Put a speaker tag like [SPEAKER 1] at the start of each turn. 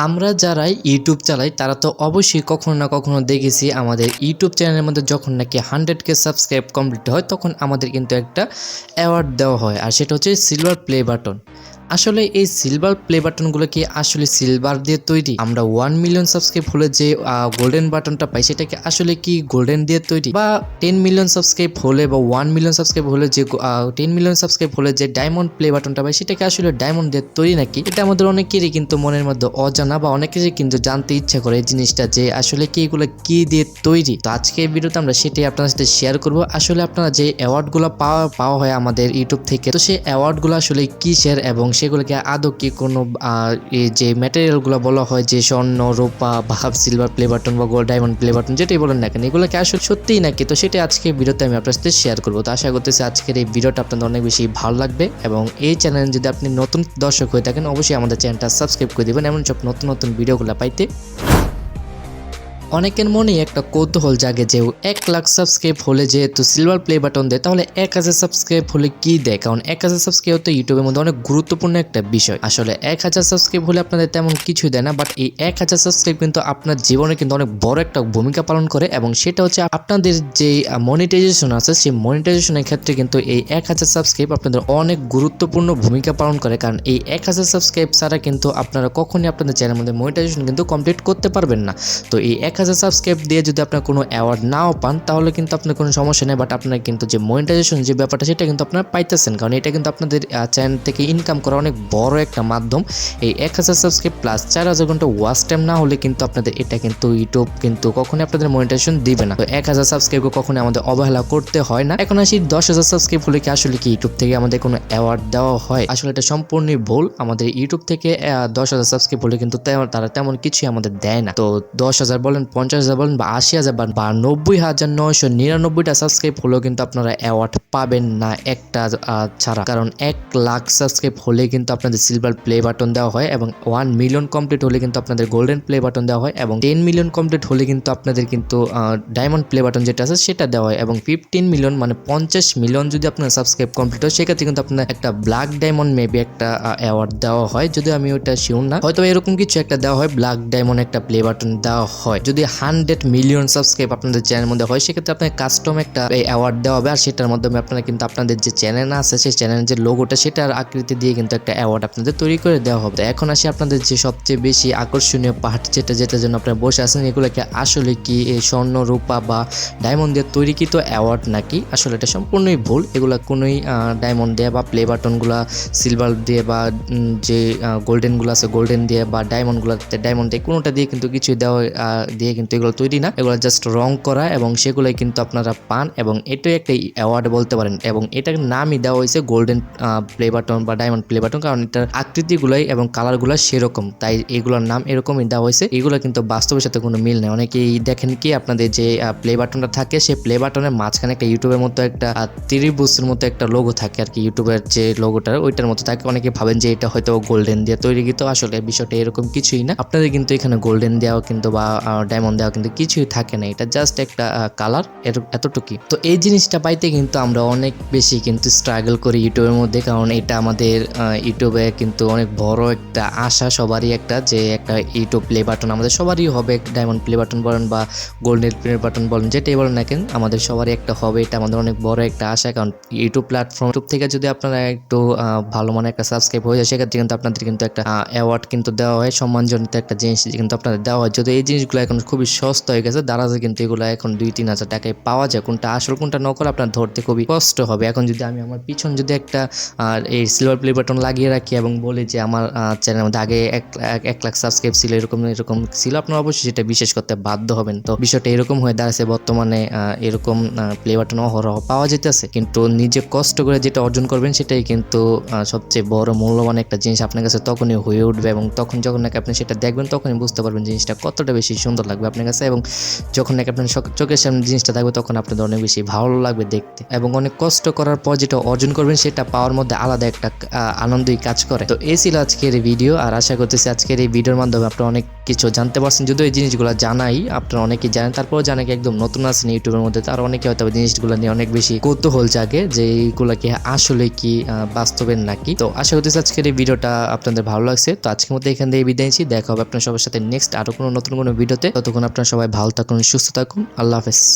[SPEAKER 1] আমরা যারা ইউটিউব চালাই তারা তো অবশ্যই কখনো না কখনো দেখেছি আমাদের ইউটিউব চ্যানেলের মধ্যে যখন নাকি 100K সাবস্ক্রাইব কমপ্লিট হয় তখন আমাদের কিন্তু একটা অ্যাওয়ার্ড দেওয়া হয়, আর সেটা হচ্ছে সিলভার প্লে বাটন। আসলে এই সিলভার প্লে বাটনগুলো কি আসলে সিলভার দিয়ে তৈরি? আমরা 1 মিলিয়ন সাবস্ক্রাইব হলে যে গোল্ডেন বাটনটা পাই সেটা কি আসলে কি গোল্ডেন দিয়ে তৈরি, বা 10 মিলিয়ন সাবস্ক্রাইব হলে বা 1 মিলিয়ন সাবস্ক্রাইব হলে যে 10 মিলিয়ন সাবস্ক্রাইব হলে যে ডায়মন্ড প্লে বাটনটা পাই সেটা কি আসলে ডায়মন্ড দিয়ে তৈরি নাকি? এটা আমাদের অনেকেরই কিন্তু মনের মধ্যে অজানা, বা অনেকেরই কিন্তু জানতে ইচ্ছা করে এই জিনিসটা যে আসলে কি এগুলো কি দিয়ে তৈরি। তো আজকে এই ভিডিওতে আমরা সেটাই আপনাদের সাথে শেয়ার করব। আসলে আপনারা যে অ্যাওয়ার্ডগুলো পাওয়া হয় আমাদের ইউটিউব থেকে, তো সেই অ্যাওয়ার্ডগুলো আসলে কিসের এবং সেগুলোকে আদৌ কি কোনো এই যে ম্যাটেরিয়ালগুলো বলা হয় যে স্বর্ণ, রূপা বা সিলভার প্লে বাটন বা গোল্ড ডায়মন্ড প্লে বাটন যেটাই বলেন না কেন, এগুলোকে আসলে সত্যিই নাকি? তো সেটা আজকে ভিডিওতে আমি আপনার সাথে শেয়ার করবো। তো আশা করতেছি আজকের এই ভিডিওটা আপনাদের অনেক বেশি ভালো লাগবে, এবং এই চ্যানেলে যদি আপনি নতুন দর্শক হয়ে থাকেন অবশ্যই আমাদের চ্যানেলটা সাবস্ক্রাইব করে দিবেন এমন সব নতুন নতুন ভিডিওগুলো পাইতে। অনেকের মনে একটা কৌতূহল জাগে যে 1 লাখ সাবস্ক্রাইব হলে যেহেতু সিলভার প্লে বাটন দেয়, তাহলে 1000 সাবস্ক্রাইব হলে কি দেয়? কারণ 1000 সাবস্ক্রাইব তো ইউটিউবের মধ্যে অনেক গুরুত্বপূর্ণ একটা বিষয়। আসলে 1000 সাবস্ক্রাইব হলে আপনাদের তেমন কিছুই দেয় না, বাট এই 1000 সাবস্ক্রাইব কিন্তু আপনার জীবনে কিন্তু অনেক বড় একটা ভূমিকা পালন করে, এবং সেটা হচ্ছে আপনাদের যে মনিটাইজেশন আছে সেই মনিটাইজেশনের ক্ষেত্রে কিন্তু এই 1000 সাবস্ক্রাইব আপনাদের অনেক গুরুত্বপূর্ণ ভূমিকা পালন করে। কারণ এই 1000 সাবস্ক্রাইব ছাড়া কিন্তু আপনারা কখনই আপনাদের চ্যানেলের মধ্যে মনিটাইজেশন কিন্তু কমপ্লিট করতে পারবেন না। তো এই 1000 সাবস্ক্রাইব দিয়ে যদি আপনার কোনো অ্যাওয়ার্ড নাও পান তাহলে কিন্তু আপনার কোনো সমস্যা নেই, বাট আপনার কিন্তু যে মনিটাইজেশন যে ব্যাপারটা সেটা কিন্তু আপনারা পাইতেছেন, কারণ এটা কিন্তু আপনাদের চ্যানেল থেকে ইনকাম করা অনেক বড় একটা মাধ্যম। এই 1000 সাবস্ক্রাইব প্লাস 4000 ঘন্টা ওয়াচ টাইম না হলে কিন্তু আপনাদের এটা কিন্তু ইউটিউব কিন্তু কখনোই আপনাদের মনিটাইজেশন দিবে না। তো 1000 সাবস্ক্রাইবকে কখনোই আমাদের অবহেলা করতে হয় না। এখন আসি 10,000 সাবস্ক্রাইব হলে কি আসলে কি ইউটিউব থেকে আমাদের কোনো অ্যাওয়ার্ড দেওয়া হয়? আসলে এটা সম্পূর্ণই ভুল। আমাদের ইউটিউব থেকে 10,000 সাবস্ক্রাইব হলে কিন্তু তারা তেমন কিছুই আমাদের দেয় না। তো 10,000 বলেন, 50,000 বলেন বা 80,000 বা 90,999টা সাবস্ক্রাইব হলেও কিন্তু আপনারা অ্যাওয়ার্ড পাবেন না একটা ছাড়া। কারণ 1 লাখ সাবস্ক্রাইব হলে কিন্তু আপনাদের সিলভার প্লে বাটন দেওয়া হয়, এবং 1 মিলিয়ন কমপ্লিট হলে কিন্তু আপনাদের গোল্ডেন প্লে বাটন দেওয়া হয়, এবং 10 মিলিয়ন কমপ্লিট হলে কিন্তু আপনাদের কিন্তু ডায়মন্ড প্লে বাটন যেটা আছে সেটা দেওয়া হয়, এবং 15 মিলিয়ন মানে 50 মিলিয়ন যদি আপনার সাবস্ক্রাইব কমপ্লিট হয় সেক্ষেত্রে কিন্তু আপনার একটা ব্ল্যাক ডায়মন্ড মেবি একটা অ্যাওয়ার্ড দেওয়া হয়, যদি আমি ওটা শিওর না, হয়তো এরকম কিছু একটা দেওয়া হয়, ব্ল্যাক ডায়মন্ড একটা প্লে বাটন দেওয়া হয়। যদি 100 মিলিয়ন সাবস্ক্রাইব আপনাদের চ্যানেলের মধ্যে হয় সেক্ষেত্রে আপনার কাস্টম একটা অ্যাওয়ার্ড দেওয়া হবে, আর সেটার মাধ্যমে আপনারা কিন্তু আপনাদের যে চ্যানেল আছে সেই চ্যানেলের যে লোগোটা সেটার আকৃতি দিয়ে কিন্তু একটা অ্যাওয়ার্ড আপনাদের তৈরি করে দেওয়া হবে। এখন আসি আপনাদের যে সবচেয়ে বেশি আকর্ষণীয় পার্ট, যেটার জন্য আপনারা বসে আছেন, এগুলোকে আসলে কি এই স্বর্ণ, রূপা বা ডায়মন্ড দিয়ে তৈরিকৃত অ্যাওয়ার্ড নাকি? আসলে এটা সম্পূর্ণই ভুল। এগুলা কোনোই ডায়মন্ড দিয়ে বা প্লে বাটনগুলা সিলভার দিয়ে বা যে গোল্ডেনগুলো আছে গোল্ডেন দিয়ে বা ডায়মন্ডগুলোতে ডায়মন্ড দিয়ে কোনোটা দিয়ে কিন্তু কিছু দেওয়া দিয়ে কিন্তু এগুলো তৈরি না। এগুলো জাস্ট রং করা, এবং সেগুলোই কিন্তু আপনারা পান, এবং এটাই একটা অ্যাওয়ার্ড বলতে পারেন, এবং এটার নামই দেওয়া হয়েছে গোল্ডেন প্লে বাটন বা ডায়মন্ড প্লে বাটন, কারণ এটার আকৃতিগুলাই এবং কালারগুলো সেরকম, তাই এগুলোর নাম এরকমই দেওয়া হয়েছে। এগুলো কিন্তু বাস্তবের সাথে কোনো মিল নেই। অনেকেই দেখেন কি আপনাদের যে প্লে বাটনটা থাকে সেই প্লে বাটনের মাঝখানে একটা ইউটিউবের মতো একটা ত্রিভুজের মতো একটা লোগো থাকে আর কি, ইউটিউবের যে লোগোটা ওইটার মতো থাকে। অনেকে ভাবেন যে এটা হয়তো গোল্ডেন দিয়ে তৈরি, কিন্তু আসলে বিষয়টা এরকম কিছুই না। আপনাদের কিন্তু এখানে গোল্ডেন দেওয়া কিন্তু বা ডায়মন্ড দেওয়া কিন্তু কিছুই থাকে না, এটা জাস্ট একটা কালার, এতটুকুই। তো এই জিনিসটা পাইতে কিন্তু আমরা অনেক বেশি কিন্তু স্ট্রাগল করি ইউটিউবের মধ্যে, কারণ এটা আমাদের ইউটিউবে কিন্তু অনেক বড় একটা আশা সবারই, একটা যে একটা ইউটিউব প্লে বাটন আমাদের সবারই হবে, ডায়মন্ড প্লে বাটন বলেন বা গোল্ডেন প্লে বাটন বলেন যেটাই বলেন না কেন, আমাদের সবারই একটা হবে। এটা আমাদের অনেক বড় একটা আশা, কারণ ইউটিউব প্ল্যাটফর্ম থেকে যদি আপনারা একটু ভালো মানে একটা সাবস্ক্রাইব হয়ে যায় সেক্ষেত্রে কিন্তু আপনাদের কিন্তু একটা অ্যাওয়ার্ড কিন্তু দেওয়া হয়, সম্মানজনিত একটা জিনিস কিন্তু আপনাদের দেওয়া হয়। যদি এই জিনিসগুলো এখন খুবই সস্তা হয়ে গেছে, দারাজে কিন্তু এগুলো এখন 2-3 হাজার টাকায় পাওয়া যায়। কোনটা আসল কোনটা নকল আপনার ধরতে খুবই কষ্ট হবে। এখন যদি আমি আমার পিছন যদি একটা এই সিলভার প্লে বাটন লাগিয়ে রাখি এবং বলি যে আমার চ্যানেলের মধ্যে আগে 1 লাখ সাবস্ক্রাইব ছিল, এরকম ছিল, আপনারা অবশ্যই সেটা বিশ্বাস করতে বাধ্য হবেন। তো বিষয়টা এরকম হয়ে দাঁড়াচ্ছে, বর্তমানে এরকম প্লে বাটন অহরহ পাওয়া যেতেছে, কিন্তু নিজে কষ্ট করে যেটা অর্জন করবেন সেটাই কিন্তু সবচেয়ে বড় মূল্যবান একটা জিনিস আপনার কাছে তখনই হয়ে উঠবে, এবং তখন যখন নাকি আপনি সেটা দেখবেন তখনই বুঝতে পারবেন জিনিসটা কতটা বেশি সুন্দর লাগবে আপনার কাছে, এবং যখন নাকি আপনার চোখের সামনে জিনিসটা থাকবে তখন আপনাদের অনেক বেশি ভালো লাগবে দেখতে, এবং অনেক কষ্ট করার পর যেটা অর্জন করবেন সেটা পাওয়ার মধ্যে আলাদা একটা আনন্দই কাজ করে। তো এই ছিল আজকের এই ভিডিও, আর আশা করতেছি আজকের এই ভিডিওর মাধ্যমে আপনারা অনেক কিছু জানতে পারছেন। যদিও এই জিনিসগুলো জানাই আপনারা অনেকেই জানেন, তারপরেও জানে কি একদম নতুন আছেন ইউটিউবের মধ্যে, তার অনেকে হয়তো জিনিসগুলো নিয়ে অনেক বেশি কৌতূহল জাগে যে এইগুলা কি আসলে কি বাস্তবের নাকি। তো আশা করতেছি আজকের এই ভিডিওটা আপনাদের ভালো লাগছে। তো আজকের মধ্যে এখান থেকে বিদায় নিচ্ছি, দেখা হবে আপনার সবার সাথে নেক্সট আরো কোনো নতুন কোনো ভিডিওতে। ততক্ষণ আপনারা সবাই ভালো থাকুন, সুস্থ থাকুন, আল্লাহ হাফেজ।